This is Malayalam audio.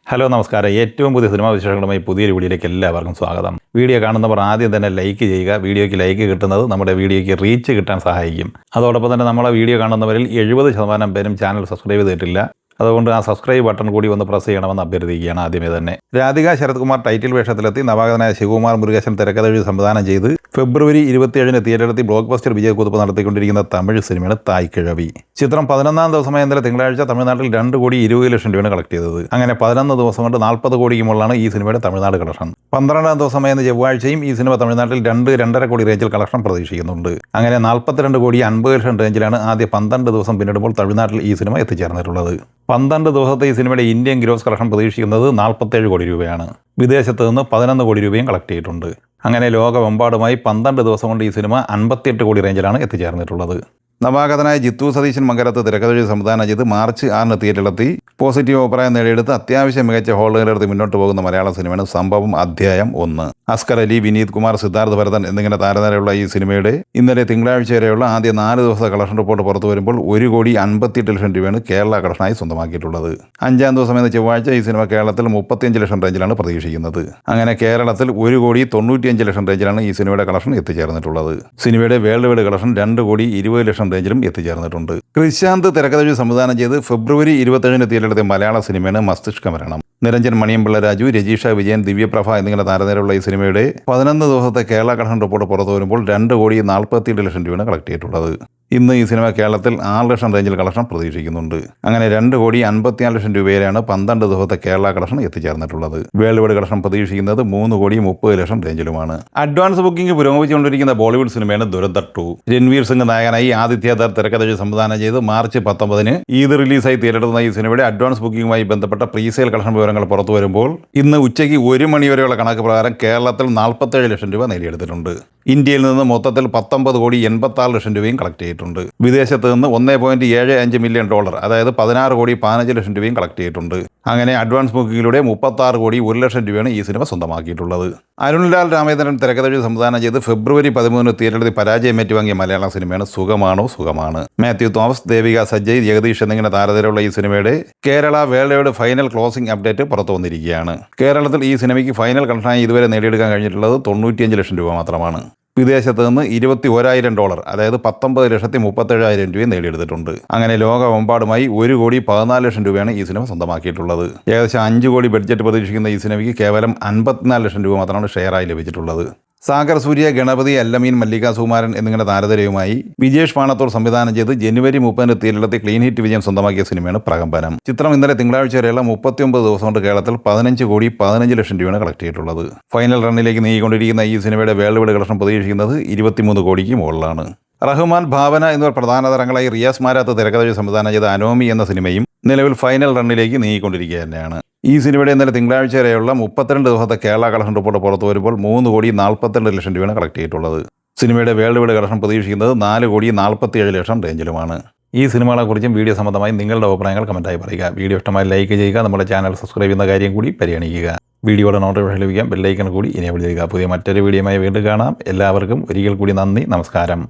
ഹലോ നമസ്കാരം. ഏറ്റവും പുതിയ സിനിമാ വിശേഷങ്ങളുമായി പുതിയൊരു വീഡിയോയിലേക്ക് എല്ലാവർക്കും സ്വാഗതം. വീഡിയോ കാണുന്നവർ ആദ്യം തന്നെ ലൈക്ക് ചെയ്യുക. വീഡിയോയ്ക്ക് ലൈക്ക് കിട്ടുന്നത് നമ്മുടെ വീഡിയോയ്ക്ക് റീച്ച് കിട്ടാൻ സഹായിക്കും. അതോടൊപ്പം തന്നെ നമ്മളെ വീഡിയോ കാണുന്നവരിൽ 70% പേരും ചാനൽ സബ്സ്ക്രൈബ് ചെയ്തിട്ടില്ല. അതുകൊണ്ട് ആ സബ്സ്ക്രൈബ് ബട്ടൺ കൂടി ഒന്ന് പ്രസ് ചെയ്യണമെന്ന് അഭ്യർത്ഥിക്കുകയാണ് ആദ്യമേ തന്നെ. രാധിക ശരത് കുമാർ ടൈറ്റിൽ വേഷത്തിലെത്തി നവാഗതനായ ശിവകുമാർ മുരുകേശൻ തിരക്കഥ സംവിധാനം ചെയ്ത് ഫെബ്രുവരി 27 തിയേറ്ററിലെത്തി ബ്ലോക്ക് ബസ്റ്റർ വിജയക്കുതിപ്പ് നടത്തിക്കൊണ്ടിരിക്കുന്ന തമിഴ് സിനിമയാണ് തായ്ക്കിഴവി. ചിത്രം 11ാം ദിവസമായ ഇന്നലെ തിങ്കളാഴ്ച തമിഴ്നാട്ടിൽ 2,20 ലക്ഷം രൂപയാണ് കളക്ട് ചെയ്തത്. അങ്ങനെ 11 ദിവസം കൊണ്ട് 40 കോടിക്ക് മുകളിലാണ് ഈ സിനിമയുടെ തമിഴ്നാട് കളക്ഷൻ. 12ാം ദിവസമായ ചൊവ്വാഴ്ചയും ഈ സിനിമ തമിഴ്നാട്ടിൽ 2-2.5 കോടി റേഞ്ചിൽ കളക്ഷൻ പ്രതീക്ഷിക്കുന്നുണ്ട്. അങ്ങനെ 42 കോടി 50 ലക്ഷം റേഞ്ചിലാണ് ആദ്യ 12 ദിവസം പിന്നിടുമ്പോൾ തമിഴ്നാട്ടിൽ ഈ സിനിമ എത്തിച്ചേർന്നിട്ടുള്ളത്. 12 ദിവസത്തെ ഈ സിനിമയുടെ ഇന്ത്യൻ ഗ്രോസ് കളക്ഷൻ പ്രതീക്ഷിക്കുന്നത് 47 കോടി രൂപയാണ്. വിദേശത്ത് നിന്ന് 11 കോടി രൂപയും കളക്ട് ചെയ്തിട്ടുണ്ട്. അങ്ങനെ ലോകമെമ്പാടുമായി 12 ദിവസം കൊണ്ട് ഈ സിനിമ 58 കോടി റേഞ്ചിലാണ് എത്തിച്ചേർന്നിട്ടുള്ളത്. നവാഗതനായ ജിത്തു സതീശൻ മംഗലത്ത് തിരക്കഥ സംവിധാനം ചെയ്ത് മാർച്ച് 6 തിയേറ്ററിലെത്തി പോസിറ്റീവ് അഭിപ്രായം നേടിയെടുത്ത് അത്യാവശ്യം മികച്ച ഹോളുകളിലെടുത്ത് മുന്നോട്ട് പോകുന്ന മലയാള സിനിമയാണ് സംഭവം അധ്യായം 1. അസ്കർ അലി, വിനീത് കുമാർ, സിദ്ധാർത്ഥ് ഭരതൻ എന്നിങ്ങനെ താരനിരയുള്ള ഈ സിനിമയുടെ ഇന്നലെ തിങ്കളാഴ്ച വരെയുള്ള ആദ്യ 4 ദിവസത്തെ കളക്ഷൻ റിപ്പോർട്ട് പുറത്തു വരുമ്പോൾ 1,58 ലക്ഷം രൂപയാണ് കേരള കളക്ഷനായി സ്വന്തമാക്കിയിട്ടുള്ളത്. 5ാം ദിവസം എന്ന ചൊവ്വാഴ്ച ഈ സിനിമ കേരളത്തിൽ 35 ലക്ഷം റേഞ്ചിലാണ് പ്രതീക്ഷിക്കുന്നത്. അങ്ങനെ കേരളത്തിൽ 1,95 ലക്ഷം റേഞ്ചിലാണ് ഈ സിനിമയുടെ കളക്ഷൻ എത്തിച്ചേർന്നിട്ടുള്ളത്. സിനിമയുടെ വേൾഡ് വൈഡ് കളക്ഷൻ 2,20 ലക്ഷം റേഞ്ചിലും എത്തിച്ചേർന്നിട്ടുണ്ട്. കൃശാന്ത് തിരക്കഥ സംവിധാനം ചെയ്ത് ഫെബ്രുവരി 27 തിയേറ്ററിലെത്തിയ മലയാള സിനിമയാണ് മസ്തിഷ്ക മരണം. നിരഞ്ജൻ മണിയമ്പിള്ള രാജു, രജീഷ വിജയൻ, ദിവ്യപ്രഭ എന്നിങ്ങനെ താരനിരയുള്ള ഈ സിനിമയുടെ 11 ദിവസത്തെ കേരള കളക്ഷൻ റിപ്പോർട്ട് പുറത്തു വരുമ്പോൾ 2,47 ലക്ഷം രൂപയാണ് കളക്ട് ചെയ്തിട്ടുള്ളത്. ഇന്ന് ഈ സിനിമ കേരളത്തിൽ 6 ലക്ഷം റേഞ്ചിൽ കളക്ഷൻ പ്രതീക്ഷിക്കുന്നുണ്ട്. അങ്ങനെ 2,54 ലക്ഷം രൂപയിലാണ് 12 ദിവസത്തെ കേരള കളക്ഷൻ എത്തിച്ചേർന്നിട്ടുള്ളത്. വേൾഡ് വൈഡ് കളക്ഷൻ പ്രതീക്ഷിക്കുന്നത് 3,30 ലക്ഷം റേഞ്ചിലുമാണ്. അഡ്വാൻസ് ബുക്കിംഗ് പുരോഗമിച്ചുകൊണ്ടിരിക്കുന്ന ബോളിവുഡ് സിനിമയാണ് ദുരന്തർ 2. രൺവീർ സിംഗ് നായകനായി ആദിത്യധർ തിരക്കഥ സംവിധാനം ചെയ്ത് മാർച്ച് 19 ഈദ് റിലീസായി തിയേറ്ററെത്തുന്ന ഈ സിനിമയുടെ അഡ്വാൻസ് ബുക്കിംഗുമായി ബന്ധപ്പെട്ട പ്രീസെയിൽ കളക്ഷൻ വിവരങ്ങൾ പുറത്തു വരുമ്പോൾ ഇന്ന് ഉച്ചയ്ക്ക് 1 മണി വരെയുള്ള കണക്ക് പ്രകാരം കേരളത്തിൽ 47 ലക്ഷം രൂപ നേടിയെടുത്തിട്ടുണ്ട്. ഇന്ത്യയിൽ നിന്ന് മൊത്തത്തിൽ 19,86 ലക്ഷം രൂപയും കളക്ട് ചെയ്തിട്ടുണ്ട്. വിദേശത്ത് നിന്ന് $1.75 മില്യൺ, അതായത് 16,15 ലക്ഷം രൂപയും കളക്ട് ചെയ്തിട്ടുണ്ട്. അങ്ങനെ അഡ്വാൻസ് ബുക്കിങ്ങിലൂടെ 36,01 ലക്ഷം രൂപയാണ് ഈ സിനിമ സ്വന്തമാക്കിയിട്ടുള്ളത്. അരുൺലാൽ രാമേന്ദ്രൻ തിരക്കഥ സംവിധാനം ചെയ്ത് ഫെബ്രുവരി 13 തിയേറ്ററിൽ പരാജയം ഏറ്റുവാങ്ങിയ മലയാള സിനിമയാണ് സുഖമാണോ സുഖമാണ്. മാത്യു തോമസ്, ദേവിക സജ്ജയ്, ജഗദീഷ് എന്നിങ്ങനെ താരനിരയുള്ള ഈ സിനിമയുടെ Kerala world wide final closing update പുറത്തു വന്നിരിക്കുകയാണ്. കേരളത്തിൽ ഈ സിനിമയ്ക്ക് ഫൈനൽ കളക്ഷനായി ഇതുവരെ നേടിയെടുക്കാൻ കഴിഞ്ഞിട്ടുള്ളത് 95 ലക്ഷം രൂപ മാത്രമാണ്. വിദേശത്ത് നിന്ന് $21,000, അതായത് 19,37,000 രൂപ നേടിയെടുത്തിട്ടുണ്ട്. അങ്ങനെ ലോകമെമ്പാടുമായി 1,14 ലക്ഷം രൂപയാണ് ഈ സിനിമ സ്വന്തമാക്കിയിട്ടുള്ളത്. ഏകദേശം 5 കോടി ബഡ്ജറ്റ് പ്രതീക്ഷിക്കുന്ന ഈ സിനിമയ്ക്ക് കേവലം 54 ലക്ഷം രൂപ മാത്രമാണ് ഷെയറായി ലഭിച്ചിട്ടുള്ളത്. സാഗർ സൂര്യ, ഗണപതി, അല്ലമീൻ, മല്ലിക സുകുമാരൻ എന്നിങ്ങനെ താരനിരയുമായി വിജേഷ് പാണത്തൂർ സംവിധാനം ചെയ്ത് ജനുവരി 30 തിയേറ്ററിലെത്തി ക്ലീൻ ഹിറ്റ് വിജയം സ്വന്തമാക്കിയ സിനിമയാണ് പ്രകമ്പനം. ചിത്രം ഇന്നലെ തിങ്കളാഴ്ച വരെയുള്ള 39 ദിവസം കൊണ്ട് കേരളത്തിൽ 15,15 ലക്ഷം രൂപയാണ് കളക്ട് ചെയ്തിട്ടുള്ളത്. ഫൈനൽ റണ്ണിലേക്ക് നീങ്ങിക്കൊണ്ടിരിക്കുന്ന ഈ സിനിമയുടെ വേൾഡ് വൈഡ് കളക്ഷൻ പ്രതീക്ഷിക്കുന്നത് 23 കോടിക്ക് മുകളിലാണ്. റഹ്മാൻ, ഭാവന എന്നിവർ പ്രധാന താരങ്ങളായി റിയാസ് മാരാത്ത് തിരക്കഥ സംവിധാനം ചെയ്ത അനോമി എന്ന സിനിമയും നിലവിൽ ഫൈനൽ റണ്ണിലേക്ക് നീങ്ങിക്കൊണ്ടിരിക്കുക തന്നെയാണ്. ഈ സിനിമയുടെ ഇന്നലെ തിങ്കളാഴ്ച വരെയുള്ള 32 ദിവസത്തെ കേരള കളക്ഷൻ റിപ്പോർട്ട് പുറത്തു വരുമ്പോൾ 3,42 ലക്ഷം രൂപയാണ് കളക്ട് ചെയ്തിട്ടുള്ളത്. സിനിമയുടെ വേൾഡ് വൈഡ് കളക്ഷൻ പ്രതീക്ഷിക്കുന്നത് 4,47 ലക്ഷം റേഞ്ചിലുമാണ്. ഈ സിനിമകളെക്കുറിച്ചും വീഡിയോ സംബന്ധമായി നിങ്ങളുടെ അഭിപ്രായങ്ങൾ കമൻറ്റായി പറയുക. വീഡിയോ ഇഷ്ടമായി ലൈക്ക് ചെയ്യുക. നമ്മുടെ ചാനൽ സബ്സ്ക്രൈബ് ചെയ്യുന്ന കാര്യം കൂടി പരിഗണിക്കുക. വീഡിയോയുടെ നോട്ടിഫിക്കേഷൻ ലഭിക്കാൻ ബെല്ലൈക്കൺ കൂടി എനേബിൾ ചെയ്യുക. പുതിയ മറ്റൊരു വീഡിയോയുമായി വീണ്ടും കാണാം. എല്ലാവർക്കും ഒരിക്കൽ കൂടി നന്ദി, നമസ്കാരം.